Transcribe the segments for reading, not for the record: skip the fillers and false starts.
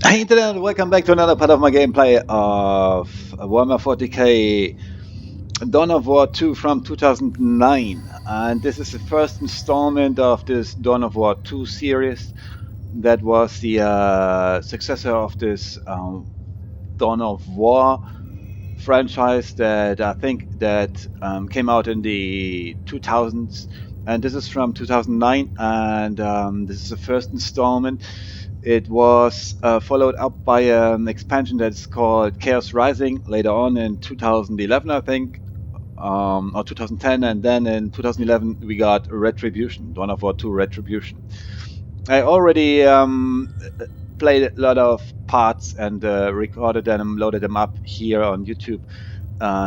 Hey Internet, welcome back to another part of my gameplay of Warhammer 40k Dawn of War 2 from 2009. And this is the first installment of this Dawn of War 2 series. That was the successor of this Dawn of War franchise that I think that came out in the 2000s. And this is from 2009, and this is the first installment. It was followed up by an expansion that's called Chaos Rising later on in 2011, I think, or 2010, and then in 2011 we got Retribution, Dawn of War 2 Retribution. I already played a lot of parts and recorded them, loaded them up here on YouTube.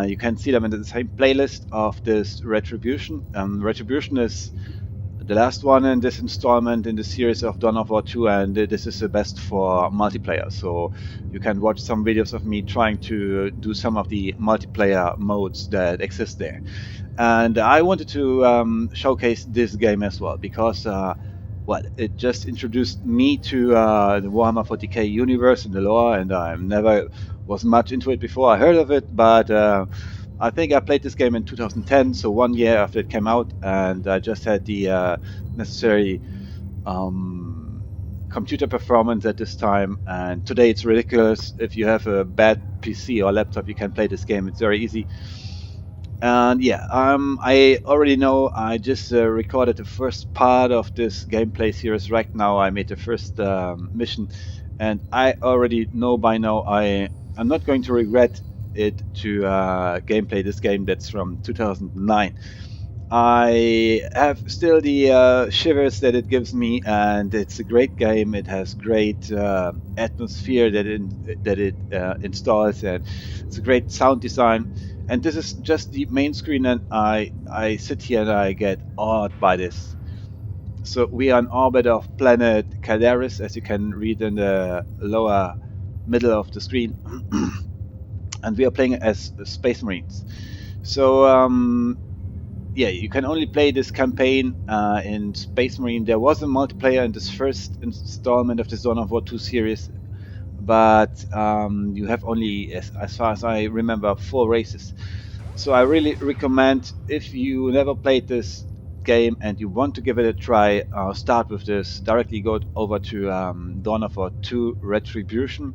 You can see them in the same playlist of this Retribution. Retribution is the last one in this installment in the series of Dawn of War 2, and this is the best for multiplayer. So you can watch some videos of me trying to do some of the multiplayer modes that exist there. And I wanted to showcase this game as well because it just introduced me to the Warhammer 40k universe and the lore, and I never was much into it before. I heard of it, but I think I played this game in 2010, so 1 year after it came out, and I just had the necessary computer performance at this time. And today it's ridiculous. If you have a bad PC or laptop, you can play this game. It's very easy. And yeah, I already know. I just recorded the first part of this gameplay series right now. I made the first mission, and I already know by now I'm not going to regret it to gameplay this game that's from 2009. I have still the shivers that it gives me, and it's a great game. It has great atmosphere that it installs, and it's a great sound design. And this is just the main screen, and I sit here and I get awed by this. So we are in orbit of planet Cadaris, as you can read in the lower middle of the screen, and we are playing as Space Marines. So yeah, you can only play this campaign in Space Marine. There was a multiplayer in this first installment of the Dawn of War 2 series, but you have only, as far as I remember, 4 races. So I really recommend, if you never played this game and you want to give it a try, start with this. Directly go over to Dawn of War 2 Retribution,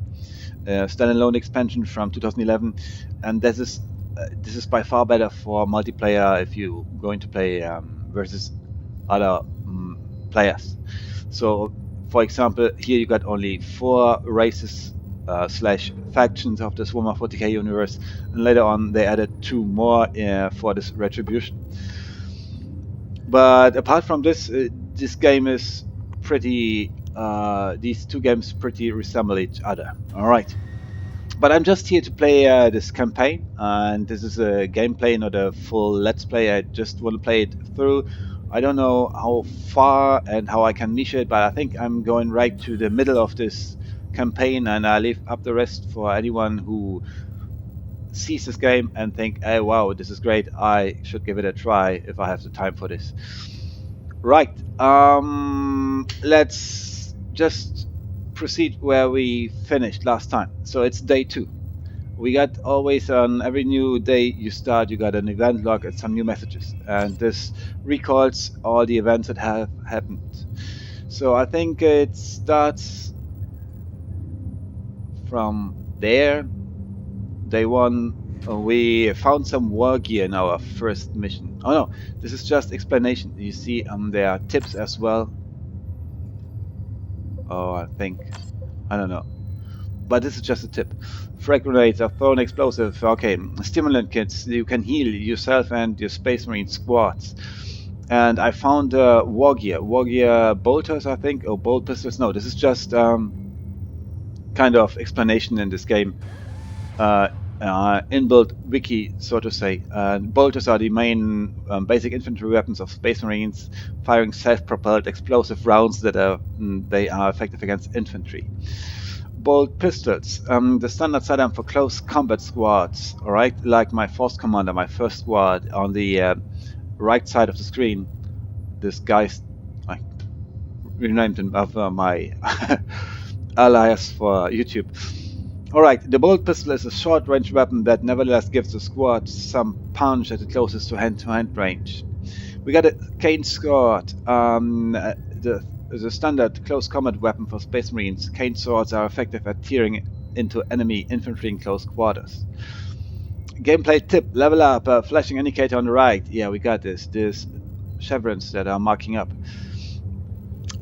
standalone expansion from 2011, and this is by far better for multiplayer if you're going to play versus other players. So, for example, here you got only 4 races slash factions of this Warhammer 40k universe, and later on they added 2 more for this Retribution. But apart from this, this game is pretty. These 2 games pretty resemble each other. All right. But I'm just here to play this campaign, and this is a gameplay, not a full let's play. I just want to play it through. I don't know how far and how I can niche it, but I think I'm going right to the middle of this campaign, and I leave up the rest for anyone who sees this game and think, hey, wow, this is great. I should give it a try if I have the time for this. Right. Let's just proceed where we finished last time. So it's day 2. We got always on every new day you start, you got an event log and some new messages, and this recalls all the events that have happened. So I think it starts from there. Day 1, we found some war gear in our first mission. Oh no, this is just explanation. You see, there are tips as well. Oh, I don't know. But this is just a tip. Frag grenades are thrown explosive. Okay, stimulant kits. You can heal yourself and your Space Marine squads. And I found war gear bolters, I think, or bolt pistols. No, this is just kind of explanation in this game. Inbuilt wiki, so to say. Bolters are the main basic infantry weapons of Space Marines, firing self-propelled explosive rounds that they are effective against infantry. Bolt pistols, the standard sidearm for close combat squads, alright, like my Force Commander, my first squad, on the right side of the screen. This Geist, I renamed him after my alias for YouTube. Alright, the bolt pistol is a short-range weapon that nevertheless gives the squad some punch at the closest to hand-to-hand range. We got a cane sword, the standard close combat weapon for Space Marines. Cane swords are effective at tearing into enemy infantry in close quarters. Gameplay tip: level up, flashing indicator on the right. Yeah, we got this. There's chevrons that are marking up.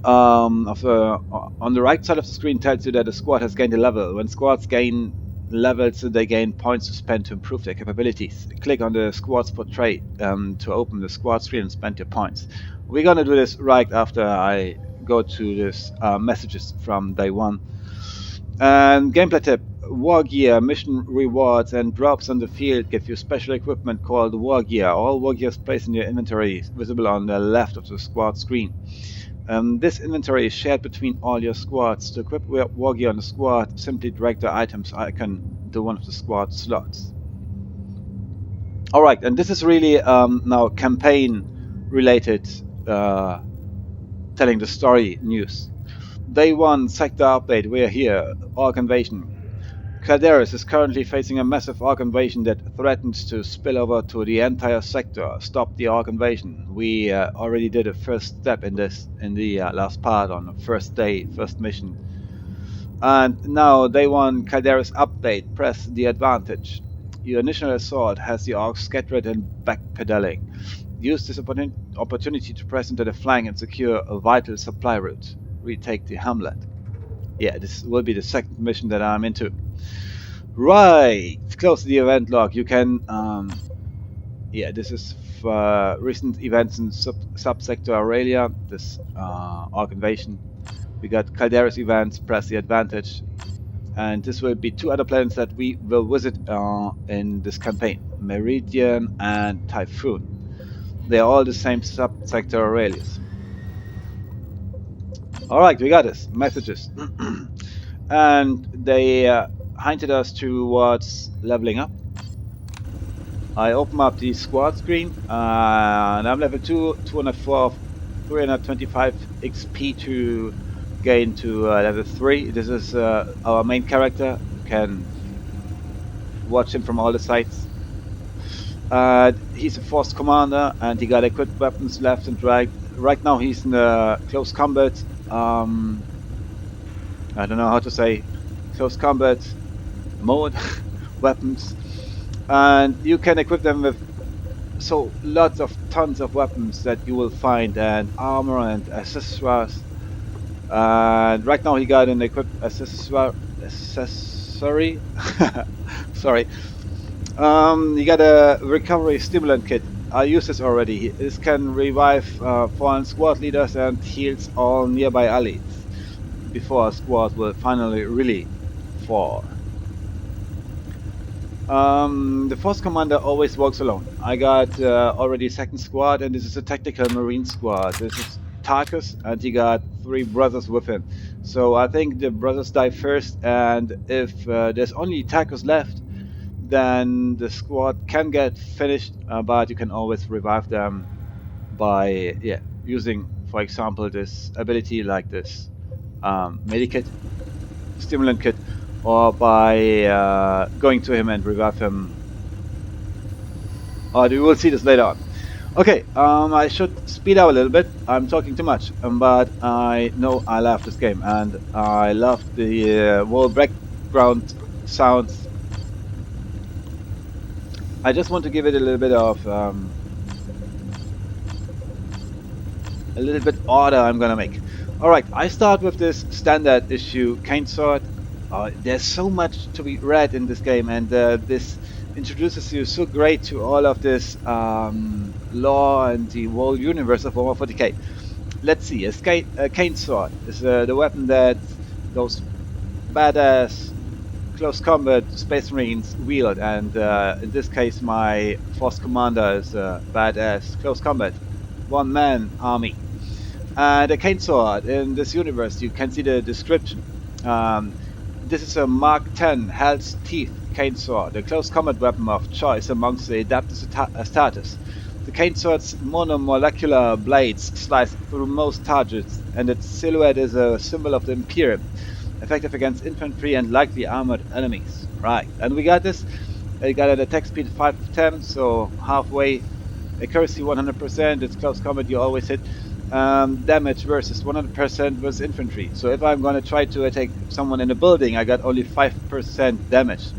On the right side of the screen tells you that the squad has gained a level. When squads gain levels, they gain points to spend to improve their capabilities. Click on the squad's portrait to open the squad screen and spend your points. We're gonna do this right after I go to this messages from day one. And gameplay tip: war gear, mission rewards, and drops on the field give you special equipment called war gear. All war gear is placed in your inventory, visible on the left of the squad screen. This inventory is shared between all your squads. To equip war gear on the squad, simply drag the items icon to one of the squad slots. Alright, and this is really now campaign related, telling the story news. Day 1, sector update. We're here. Orc invasion. Calderis is currently facing a massive Orc invasion that threatens to spill over to the entire sector. Stop the Orc invasion. We already did a first step in this in the last part on the first day, first mission. And now day 1, Calderis update. Press the advantage. Your initial assault has the Orcs scattered and backpedaling. Use this opportunity to press into the flank and secure a vital supply route. Retake the hamlet. Yeah, this will be the second mission that I'm into. Right, close the event log. You can, yeah, this is for recent events in subsector Aurelia. This Orc invasion. We got Calderis events. Press the advantage, and this will be 2 other planets that we will visit in this campaign: Meridian and Typhoon. They are all the same subsector Aurelius. Alright, we got this. Messages. And they hinted us towards leveling up. I open up the squad screen, and I'm level 2, 204, 325 XP to gain to level 3. This is our main character. You can watch him from all the sides. He's a force commander, and he got equipped weapons left and right. Right now he's in close combat. I don't know how to say, close combat mode weapons, and you can equip them with tons of weapons that you will find, and armor and accessories. And right now he got an equipped accessory. Sorry. He got a recovery stimulant kit. I used this already. This can revive fallen squad leaders and heals all nearby allies before a squad will finally really fall. The force commander always walks alone. I got already second squad, and this is a tactical marine squad. This is Tarkus, and he got 3 brothers with him. So I think the brothers die first, and if there's only Tarkus left, then the squad can get finished, but you can always revive them by using, for example, this ability like this medikit, stimulant kit, or by going to him and revive him. We will see this later on. Okay, I should speed up a little bit. I'm talking too much, but I know I love this game, and I love the whole background sounds. I just want to give it a little bit of order I'm gonna make. Alright, I start with this standard issue cane sword. There's so much to be read in this game, and this introduces you so great to all of this lore and the whole universe of WH40k. Let's see, a cane sword is the weapon that those badass close combat Space Marines wield, and in this case my force commander is a badass close combat one-man army. And a cane sword in this universe, you can see the description. This is a Mark 10 Hell's Teeth cane sword, a close combat weapon of choice amongst the Adeptus Astartes. The cane sword's monomolecular blades slice through most targets, and its silhouette is a symbol of the Imperium. effective against infantry and lightly armored enemies. Right, and we got this. I got an attack speed 5 of 10, so halfway. Accuracy 100%. It's close combat. You always hit. Damage versus 100% versus infantry. So if I'm going to try to attack someone in a building, I got only 5% damage.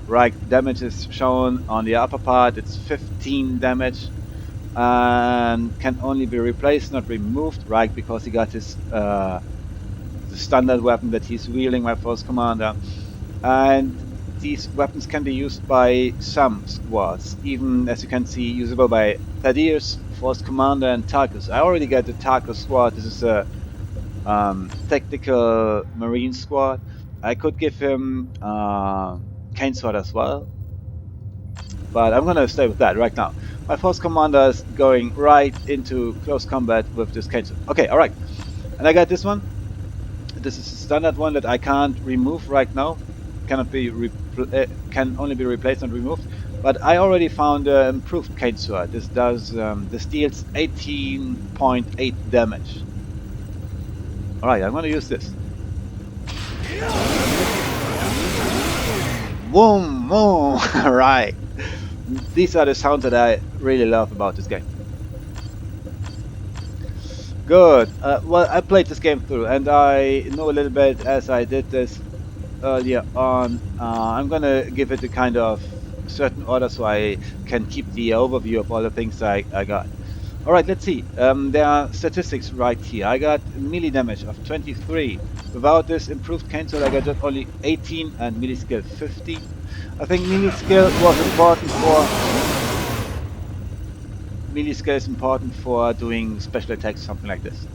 Right, damage is shown on the upper part. It's 15 damage and can only be replaced, not removed. Right, because he got his the standard weapon that he's wielding, my force commander. And these weapons can be used by some squads, even as you can see, usable by Thaddeus, Force Commander, and Tarkus. I already got the Tarkus squad. This is a tactical marine squad. I could give him Cane Sword as well, but I'm gonna stay with that right now. My Force Commander is going right into close combat with this Cane Sword. Okay, alright. And I got this one. This is a standard one that I can't remove right now. Cannot be can only be replaced and removed. But I already found improved Cane Sword. This does this deals 18.8 damage. All right, I'm going to use this. Boom, boom. Right. These are the sounds that I really love about this game. Good. Well, I played this game through, and I know a little bit as I did this earlier on. I'm gonna give it a kind of certain order so I can keep the overview of all the things I got. Alright, let's see. There are statistics right here. I got melee damage of 23. Without this improved Cane Sword, I got just only 18 and melee skill 50. I think melee skill was important for... Melee skill is important for doing special attacks, something like this.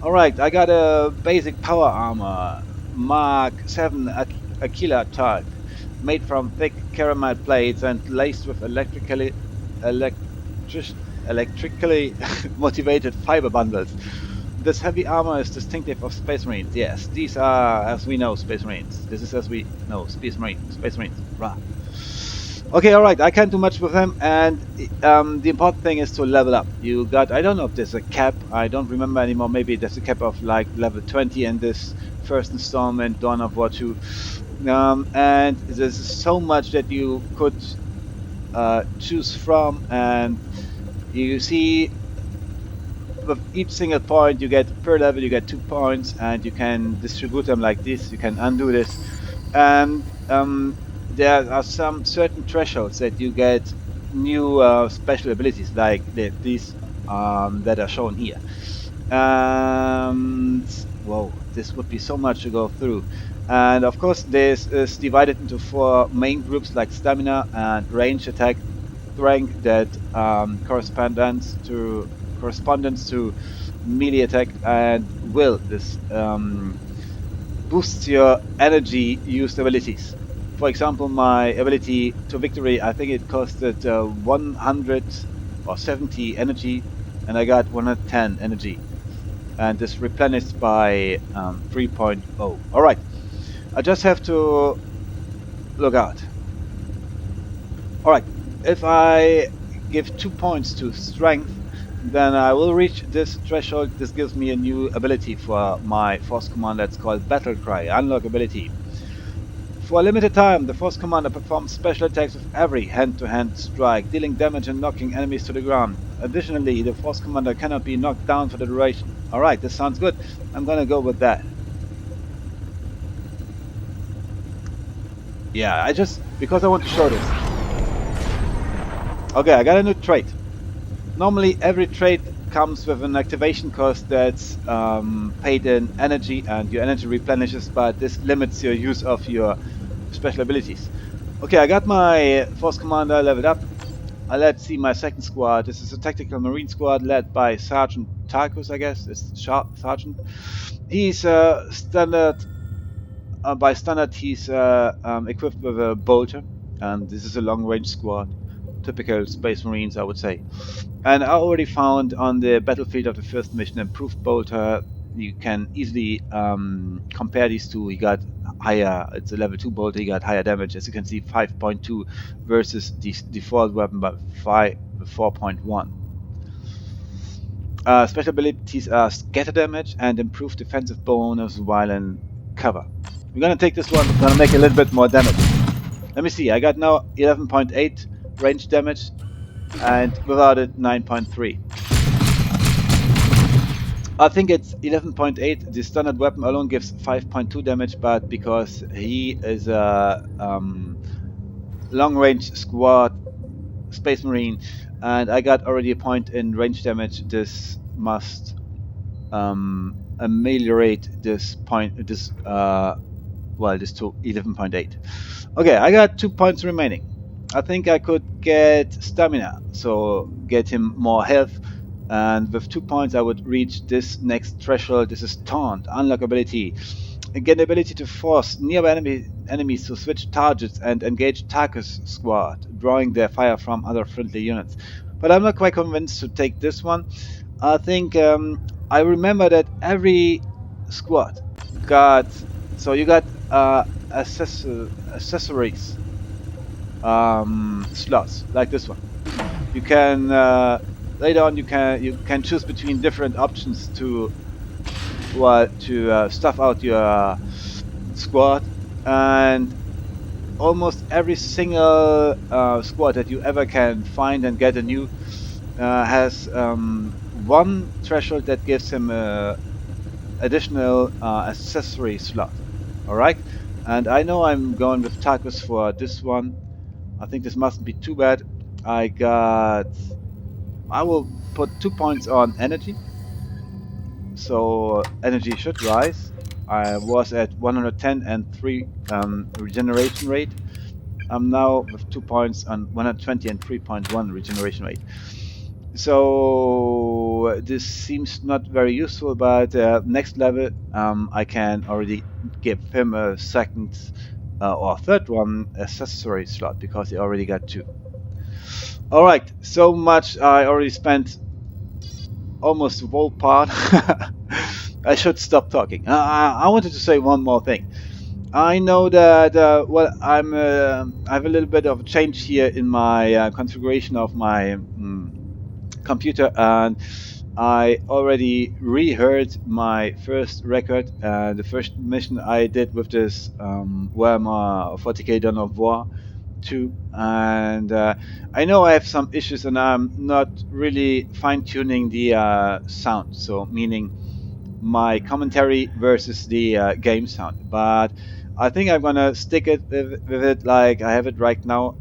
Alright, I got a basic power armor. Mark 7 Aquila type, made from thick caramel plates and laced with electrically motivated fiber bundles. This heavy armor is distinctive of Space Marines. Yes, these are, as we know, Space Marines. This is as we know, Space Marines. Rah. Okay, alright, I can't do much with them, and the important thing is to level up. You got, I don't know if there's a cap, I don't remember anymore, maybe there's a cap of like level 20 in this first installment, Dawn of War 2. And there's so much that you could choose from, and you see with each single point you get per level you get 2 points, and you can distribute them like this. You can undo this, and there are some certain thresholds that you get new special abilities like these that are shown here. And whoa, this would be so much to go through. And of course this is divided into 4 main groups like stamina and range attack, strength that corresponds to melee attack, and will. This boosts your energy used abilities. For example, my ability to victory, I think it costed 100 or 70 energy, and I got 110 energy. And this replenished by 3.0. Alright, I just have to look out. Alright, if I give 2 points to strength, then I will reach this threshold. This gives me a new ability for my Force Commander. It's called Battle Cry, unlock ability. For a limited time, the Force Commander performs special attacks with every hand-to-hand strike, dealing damage and knocking enemies to the ground. Additionally, the Force Commander cannot be knocked down for the duration. Alright, this sounds good. I'm gonna go with that. Yeah, because I want to show this. Okay, I got a new trait. Normally, every trait comes with an activation cost that's paid in energy, and your energy replenishes, but this limits your use of your special abilities. Okay, I got my Force Commander leveled up. Let's see my second squad. This is a tactical marine squad led by Sergeant Tarkus, I guess. It's Sergeant. He's standard. By standard, he's equipped with a bolter, and this is a long-range squad. Typical Space Marines, I would say. And I already found on the battlefield of the first mission improved bolter. You can easily compare these two. He got higher, it's a level 2 bolter, he got higher damage. As you can see, 5.2 versus the default weapon by 4.1. Special abilities are scatter damage and improved defensive bonus while in cover. We're gonna take this one, gonna make a little bit more damage. Let me see, I got now 11.8 range damage, and without it 9.3. I think it's 11.8. The standard weapon alone gives 5.2 damage, but because he is a long-range squad Space Marine, and I got already a point in range damage, this must ameliorate this point, this to 11.8. Okay, I got 2 points remaining. I think I could get stamina, so get him more health, and with 2 points I would reach this next threshold. This is Taunt, unlock ability. Get the ability to force nearby enemies to switch targets and engage Tarkus squad, drawing their fire from other friendly units. But I'm not quite convinced to take this one. I think I remember that every squad got, so you got accessories slots like this one. You can later on you can choose between different options to stuff out your squad, and almost every single squad that you ever can find and get a new has one threshold that gives him a additional accessory slot. Alright, and I know I'm going with Tarkus for this one. I think this mustn't be too bad. I will put 2 points on energy, so energy should rise. I was at 110 and 3 regeneration rate. I'm now with 2 points on 120 and 3.1 regeneration rate. So this seems not very useful, but next level I can already give him a second or third one accessory slot, because he already got 2. Alright, so much. I already spent almost the whole part. I should stop talking. I wanted to say one more thing. I know that well, I have a little bit of a change here in my configuration of my computer, and I already reheard my first record, the first mission I did with this Warhammer 40k Dawn of War 2, and I know I have some issues, and I'm not really fine-tuning the sound, so meaning my commentary versus the game sound, but I think I'm gonna stick it with it like I have it right now.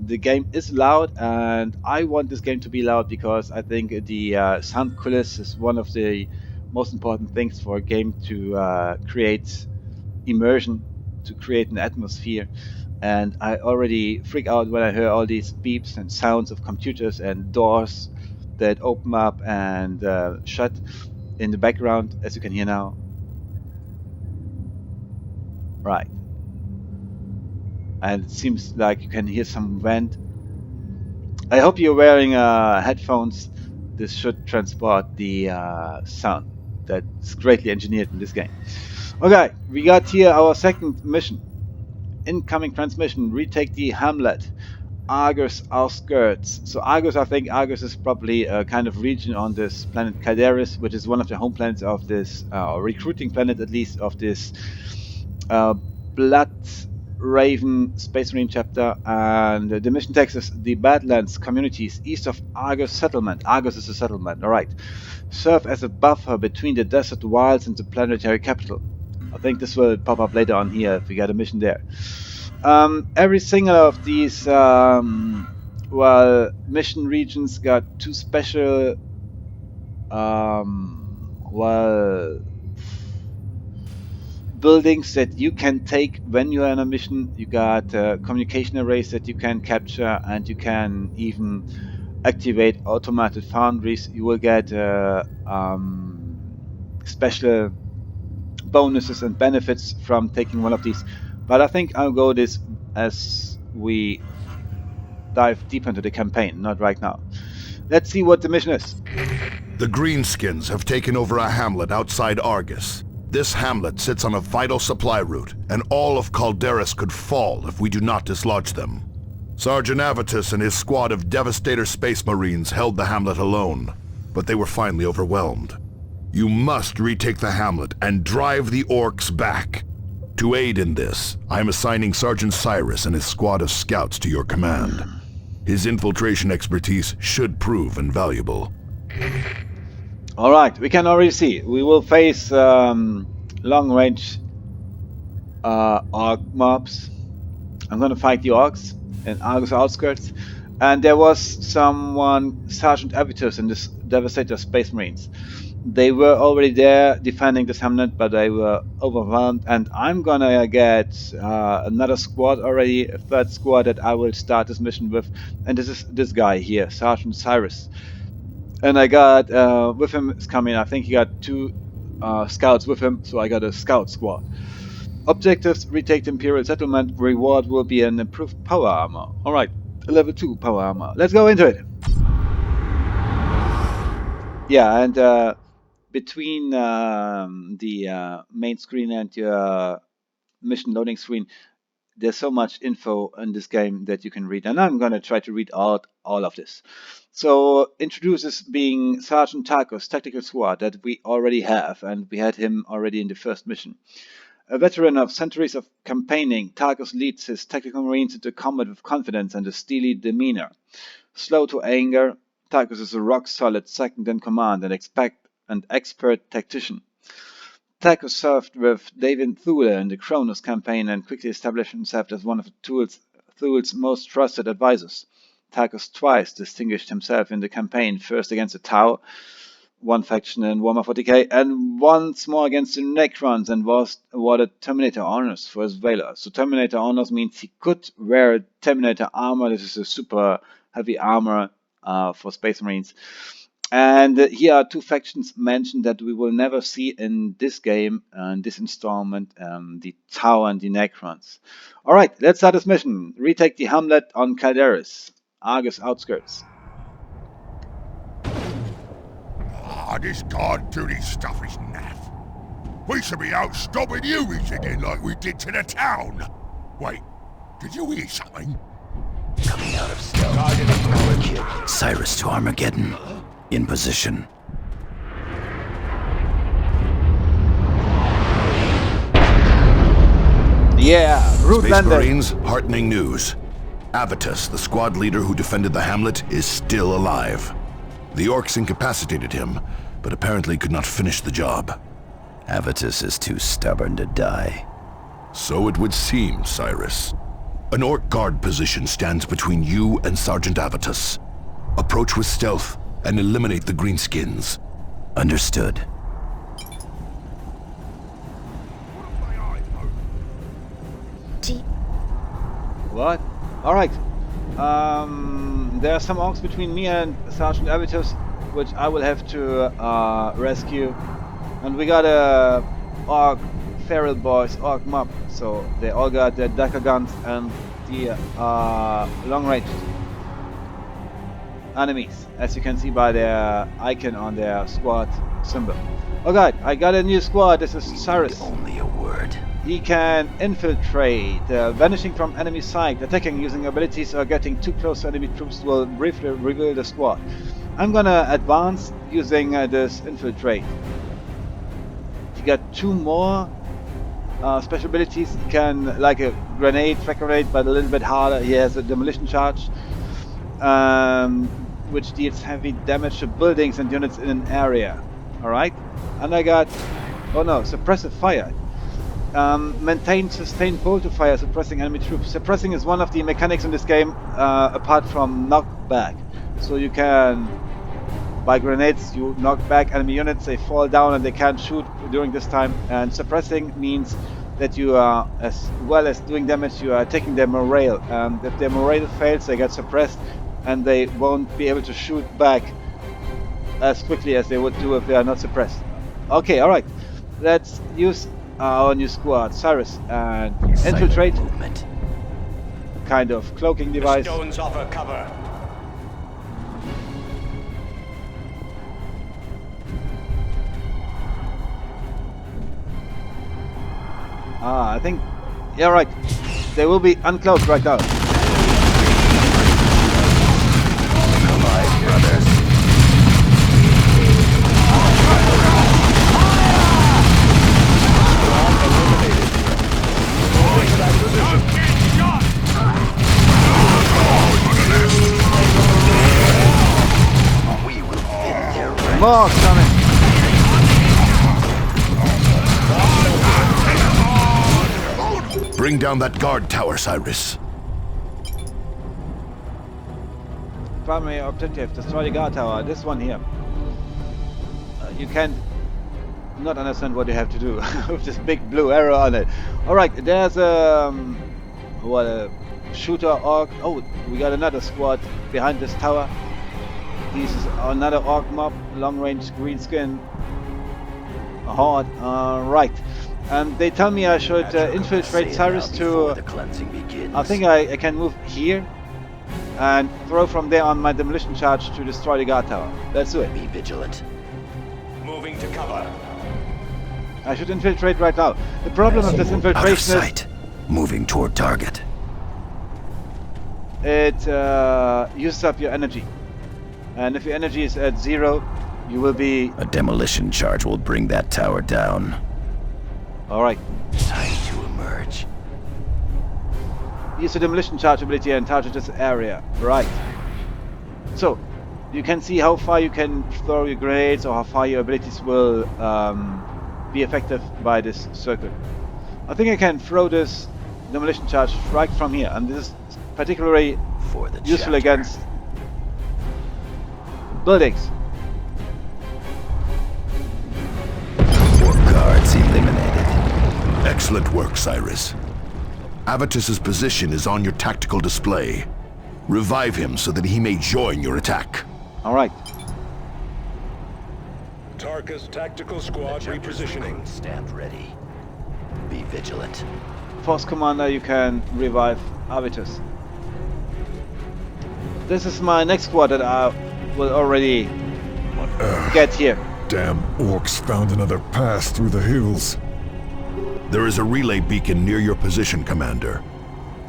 The game is loud, and I want this game to be loud because I think the sound coolness is one of the most important things for a game to create immersion, to create an atmosphere. And I already freak out when I hear all these beeps and sounds of computers and doors that open up and shut in the background, as you can hear now. Right. And it seems like you can hear some vent. I hope you're wearing headphones. This should transport the sound that's greatly engineered in this game. Okay, we got here our second mission. Incoming transmission, retake the hamlet. Argus outskirts. So Argus, I think Argus is probably a kind of region on this planet Calderis, which is one of the home planets of this, or recruiting planet at least, of this Blood Raven Space Marine chapter. And the mission text is the Badlands communities east of Argus settlement. Argus is a settlement, alright. Serve as a buffer between the desert wilds and the planetary capital. I think this will pop up later on here if we get a mission there. Every single of these well, mission regions got 2 special well, buildings that you can take when you are on a mission. You got communication arrays that you can capture, and you can even activate automated foundries. You will get special bonuses and benefits from taking one of these. But I think I'll go this as we dive deep into the campaign, not right now. Let's see what the mission is. The Greenskins have taken over a hamlet outside Argus. This hamlet sits on a vital supply route, and all of Calderis could fall if we do not dislodge them. Sergeant Avitus and his squad of Devastator Space Marines held the hamlet alone, but they were finally overwhelmed. You must retake the hamlet and drive the orcs back. To aid in this, I'm assigning Sergeant Cyrus and his squad of scouts to your command. His infiltration expertise should prove invaluable. Alright, we can already see. We will face long-range orc mobs. I'm gonna fight the orcs in Argus outskirts. And there was someone, Sergeant Avitus and this devastator Space Marines. They were already there defending this hamlet, but they were overwhelmed. And I'm gonna get another squad already, a third squad that I will start this mission with. And this is this guy here, Sergeant Cyrus. And I got, with him is coming, I think he got 2 scouts with him, so I got a scout squad. Objectives: retake the Imperial settlement. Reward will be an improved power armor. Alright, level 2 power armor. Let's go into it. Yeah, and between the main screen and your mission loading screen, there's so much info in this game that you can read, and I'm gonna try to read out all of this. So, introduces being Sergeant Tarkus' tactical squad that we already have, and we had him already in the first mission. A veteran of centuries of campaigning, Tarkus leads his tactical marines into combat with confidence and a steely demeanor. Slow to anger, Tarkus is a rock-solid second-in-command and expert tactician. Tarkus served with David Thule in the Kronos campaign and quickly established himself as one of Thule's most trusted advisors. Tarkus twice distinguished himself in the campaign, first against the Tau, one faction in Warhammer 40k, and once more against the Necrons, and was awarded Terminator honors for his valor. So Terminator honors means he could wear Terminator armor. This is a super heavy armor for Space Marines. And here are 2 factions mentioned that we will never see in this game, in this installment, the Tau and the Necrons. Alright, let's start this mission. Retake the hamlet on Calderis, Argus outskirts. This guard duty stuff is naff. We should be out stopping you again like we did to the town. Wait, did you hear something? Coming out of stealth. Cyrus to Armageddon. In position. Yeah, route Space landed. Marines, heartening news. Avitus, the squad leader who defended the hamlet, is still alive. The orcs incapacitated him, but apparently could not finish the job. Avitus is too stubborn to die. So it would seem, Cyrus. An orc guard position stands between you and Sergeant Avitus. Approach with stealth and eliminate the greenskins. Understood. What? Alright. There are some orcs between me and Sergeant Avitus, which I will have to rescue. And we got a orc feral boys, orc mob. So they all got their dagger guns and the long range enemies, as you can see by their icon on their squad symbol. Okay, I got a new squad. This is Cyrus. Only a word. He can infiltrate, vanishing from enemy sight, attacking using abilities, or getting too close to enemy troops will briefly reveal the squad. I'm gonna advance using this infiltrate. He got 2 more special abilities. He can, like a grenade, frag grenade, but a little bit harder. He has a demolition charge, which deals heavy damage to buildings and units in an area. Alright, and I got, oh no, suppressive fire. Maintain sustained bolt to fire, suppressing enemy troops. Suppressing is one of the mechanics in this game, apart from knockback. So you can, by grenades, you knock back enemy units, they fall down and they can't shoot during this time. And suppressing means that you are, as well as doing damage, you are taking their morale. And if their morale fails, they get suppressed and they won't be able to shoot back as quickly as they would do if they are not suppressed. Okay, alright. Let's use our new squad, Cyrus, and infiltrate. Movement. Kind of cloaking device. Stones offer cover. I think, yeah, right. They will be uncloaked right now. Come on, brothers. Force coming. Bring down that guard tower, Cyrus. Primary objective, destroy the guard tower. This one here. You can't not understand what you have to do with this big blue arrow on it. Alright, there's a shooter orc. Oh, we got another squad behind this tower. This is another orc mob, long range green skin horde. Right. They tell me I should infiltrate Cyrus to... The cleansing begins. I think I can move here and throw from there on my demolition charge to destroy the guard tower. Let's do it. Be vigilant. Moving to cover. I should infiltrate right now. The problem of this Out of infiltration is sight. Moving toward target. it uses up your energy. And if your energy is at 0, you will be... A demolition charge will bring that tower down. Alright. Time to emerge. Use the demolition charge ability and target this area. Right. So, you can see how far you can throw your grenades or how far your abilities will be effective by this circle. I think I can throw this demolition charge right from here, and this is particularly For the useful chapter. against buildings. 4 guards eliminated. Excellent work, Cyrus. Avitus's position is on your tactical display. Revive him so that he may join your attack. Alright. Tarkus Tactical Squad repositioning. Stand ready. Be vigilant. Force Commander, you can revive Avitus. This is my next squad that I will already get here. Damn orcs found another pass through the hills. There is a relay beacon near your position, Commander.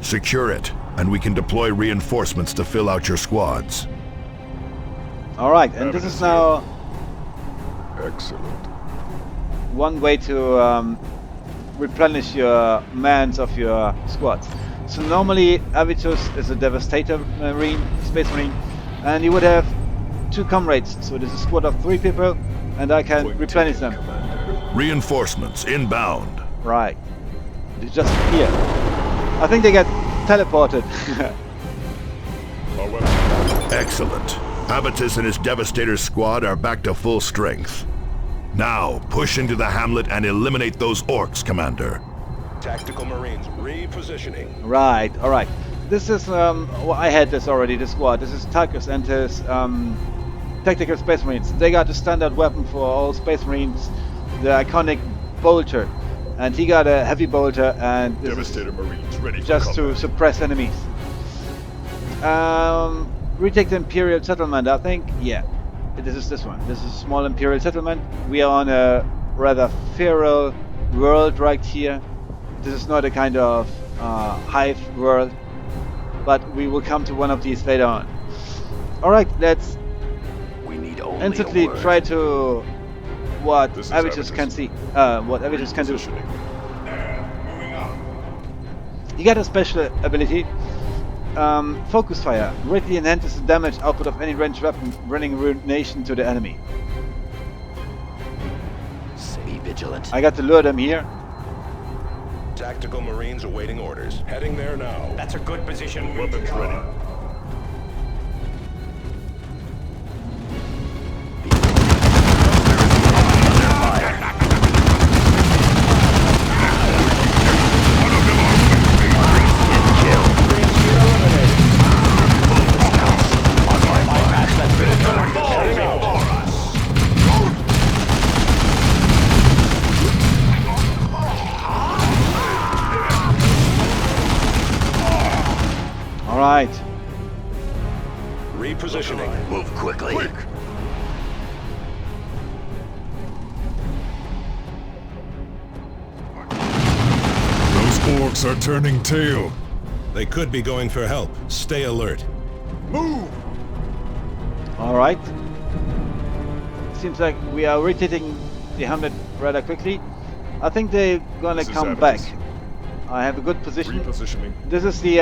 Secure it, and we can deploy reinforcements to fill out your squads. Alright, and this is now Excellent. one way to replenish your mans of your squads. So normally Avitus is a devastator marine, space marine, and you would have 2 comrades. So this is a squad of 3 people, and I can replenish them. Reinforcements inbound. Right. They just here. I think they get teleported. Excellent. Avitus and his Devastator squad are back to full strength. Now, push into the hamlet and eliminate those orcs, Commander. Tactical Marines repositioning. Right, alright. This is, well, I had this already, this squad. This is Tarkus and his tactical space marines. They got the standard weapon for all space marines, the iconic bolter. And he got a heavy bolter, and this Devastator Marines ready just to suppress enemies. Retake the Imperial settlement, I think. Yeah, this is this one. This is a small Imperial settlement. We are on a rather feral world right here. This is not a kind of hive world, but we will come to one of these later on. Alright, let's We need only instantly a word. try to what This is Avitus Avitus. can see. What Avitus can do. Positioning. You got a special ability. Focus fire greatly enhances the damage output of any ranged weapon, bringing ruination to the enemy. Be vigilant. I got to lure them here. Tactical Marines awaiting orders. Heading there now. That's a good position. Weapons ready. Alright. Repositioning. Move quickly. Those orcs are turning tail. They could be going for help. Stay alert. Move! Alright. Seems like we are rotating the hamlet rather quickly. I think they're gonna This is come Avitus. back. I have a good position. Repositioning. This is the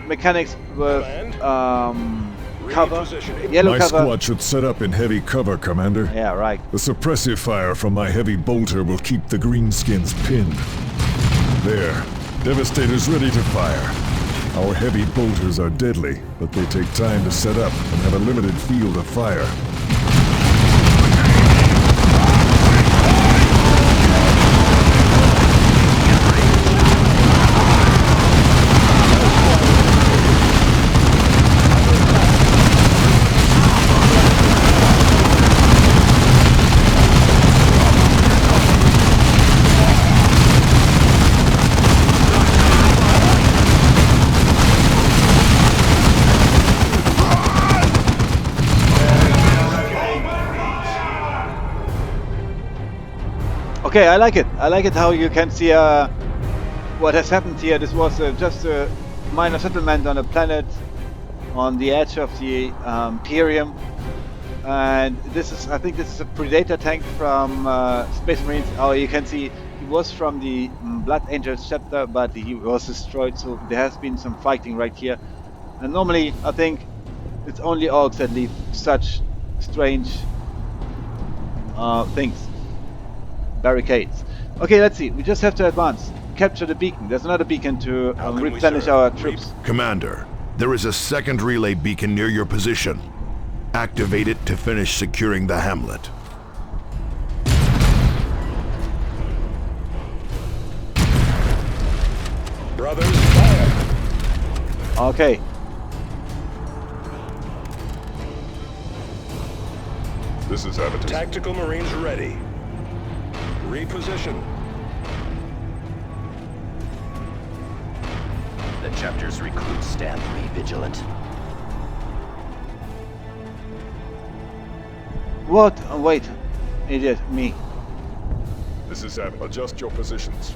mechanics with cover. Yellow My cover. squad should set up in heavy cover, Commander. Yeah, right. The suppressive fire from my heavy bolter will keep the greenskins pinned. There. Devastator's ready to fire. Our heavy bolters are deadly, but they take time to set up and have a limited field of fire. Okay, I like it. I like it how you can see what has happened here. This was just a minor settlement on a planet on the edge of the Imperium. And this is, I think this is a Predator tank from Space Marines. Oh, you can see he was from the Blood Angels chapter, but he was destroyed, so there has been some fighting right here. And normally, I think it's only orcs that leave such strange things. Barricades. Okay, let's see. We just have to advance. Capture the beacon. There's another beacon to replenish our troops. Commander, there is a second relay beacon near your position. Activate it to finish securing the hamlet. Brothers, fire! Okay. This is Avatar. Tactical Marines ready. Reposition. The chapter's recruits stand vigilant. What? Oh, wait. Idiot. Me. This is Avatar. Adjust your positions.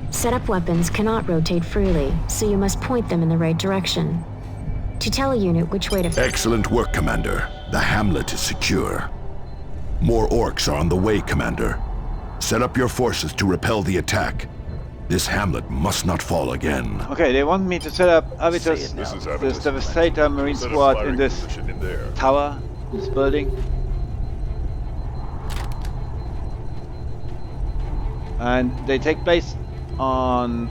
Setup weapons cannot rotate freely, so you must point them in the right direction. To tell a unit which way to... Excellent work, Commander. The hamlet is secure. More orcs are on the way, Commander. Set up your forces to repel the attack. This hamlet must not fall again. Okay, they want me to set up Avitus, This is this Devastator Marine Squad in this tower, this building. And they take place on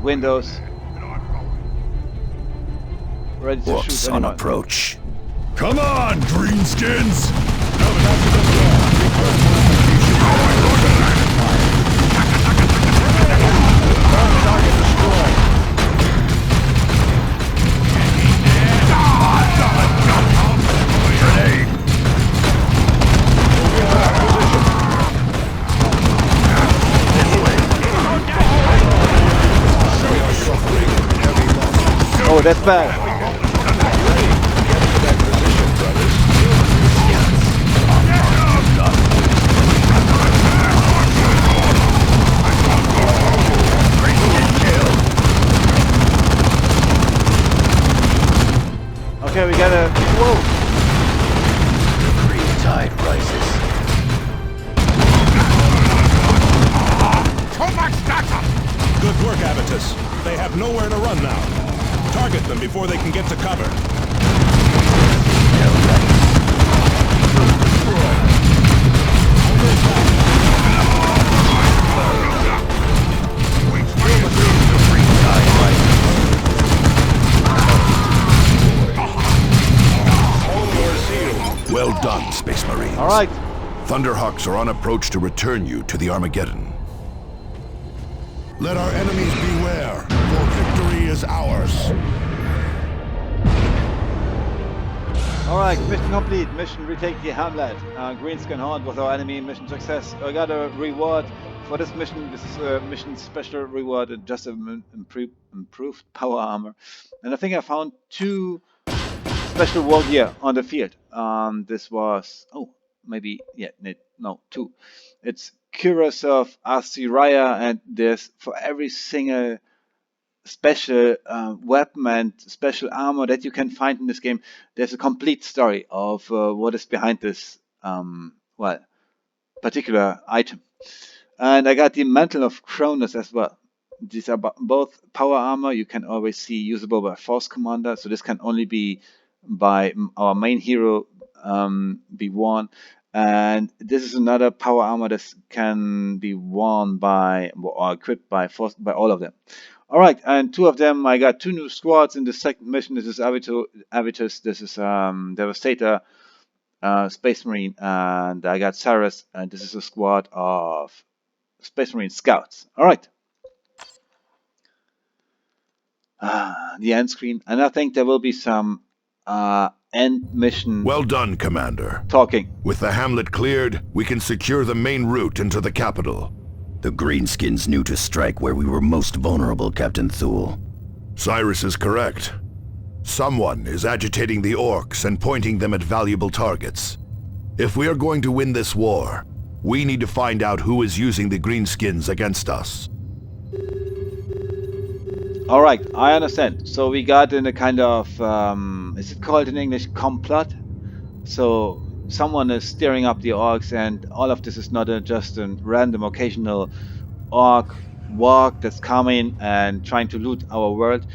windows. Ready to Orcs shoot on anyone. approach. Come on, greenskins! Oh, that's bad. Okay, we gotta. Whoa! The green tide rises. Good work, Avitus. They have nowhere to run now. Target them before they can get to cover. Well done, Space Marines. All right. Thunderhawks are on approach to return you to the Armageddon. Let our enemies beware, for victory is ours. All right. Mission complete. Mission retake the hamlet. Greenskin Horn was our enemy. Mission success. I got a reward for this mission. This is a mission special reward. Just an improved power armor. And I think I found 2 special war gear on the field. This was maybe no 2. It's Curious of Asiraya, and there's for every single special weapon and special armor that you can find in this game, there's a complete story of what is behind this particular item. And I got the Mantle of Cronus as well. these are both power armor. You can always see usable by Force Commander. So this can only be by our main hero be worn. And this is another power armor that can be worn by or equipped by all of them. All right, and two of them, I got two new squads in the second mission. This is Avitus. This is Devastator, Space Marine, and I got Cyrus, and this is a squad of Space Marine Scouts. All right. The end screen, and I think there will be some end mission. Well done, Commander. Talking. With the hamlet cleared, we can secure the main route into the capital. The Greenskins knew to strike where we were most vulnerable, Captain Thule. Cyrus is correct. Someone is agitating the orcs and pointing them at valuable targets. If we are going to win this war, we need to find out who is using the Greenskins against us. All right, I understand. So we got in a kind of, is it called in English, complot? So someone is stirring up the orcs, and all of this is not just a random occasional orc walk that's coming and trying to loot our world.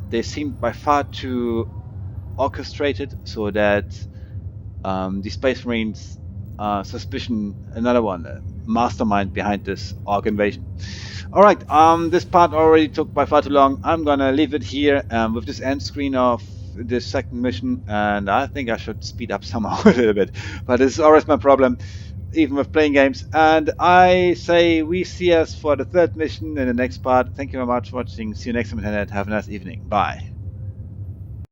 They seem by far too orchestrated, so that the Space Marines suspicion another one, mastermind behind this orc invasion. Alright, this part already took by far too long. I'm gonna leave it here with this end screen of this second mission, and I think I should speed up somehow a little bit, but this is always my problem, even with playing games. And I say we see us for the third mission in the next part. Thank you very much for watching. See you next time, Internet. Have a nice evening. Bye.